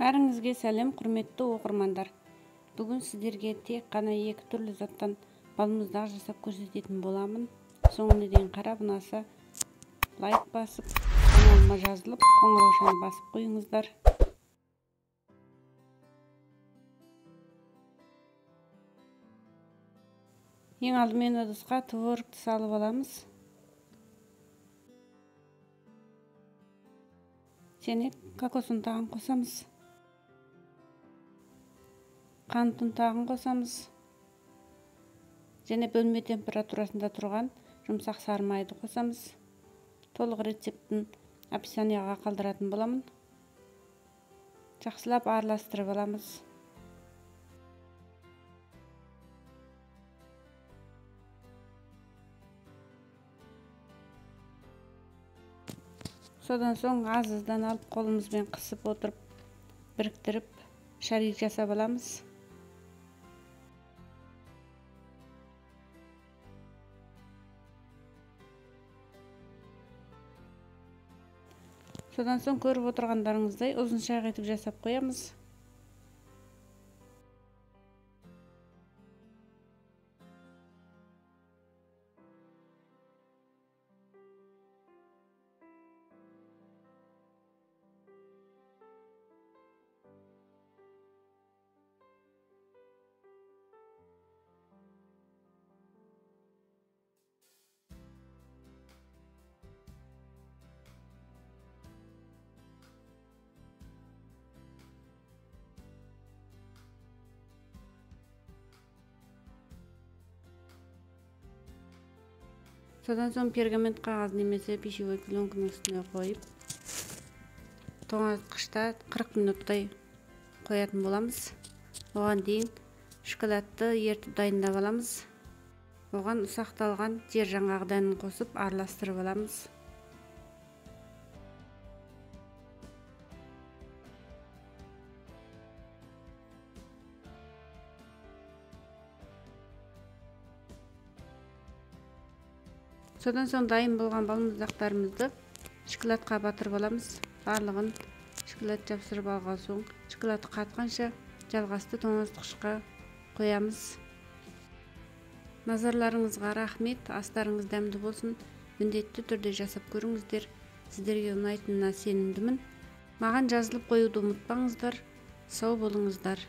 Бәріңізге сәлем, құрметті оқырмандар. Бүгін сіздерге тек қана екі түрлі заттан балмұздақ жасап көрсететін боламын. Соңына дейін қарап ұнаса лайк басып, каналыма жазылып, қоңыраушаны басып қойыңыздар. Ең алдымен ыдысқа творогты салып аламыз. Және кокос ұнтағын қосамыз. Қант ұнтағын қосамыз. Және бөлме температурасында тұрған жұмсақ сары майды қосамыз. Толық рецептін описанияға қалдыратын боламын. Жақсылап араластырып аламыз. Содан соң аз-аздан алып қолымызбен қысып отырып, біріктіріп, шарик жасап аламыз. Содан соң көріп отырғандарыңыздай ұзын шақ етіп жасап қоямыз. Содан соң пергамент қағаз немесе пищевой пленканың үстіне қойып, тоңазытқышта 40 минуттай қоятын боламыз. Оған дейін шоколадты ертіп дайындап аламыз. Оған ұсақталған жер жаңғақ дәнін қосып араластырып аламыз. Содан соң дайын болған балмұздақтарымызды шоколадқа батырып аламыз. Барлығын шоколад жапсырып алған соң шоколад қатқанша жалғасты тоңазытқышқа қоямыз. Назарларыңызға рахмет. Астарыңыз дәмді болсын. Міндетті түрде жасап көріңіздер. Сіздерге ұнайтынына сенімдімін. Маған жазылып қоюды ұмытпаңыздар. Сау болыңыздар.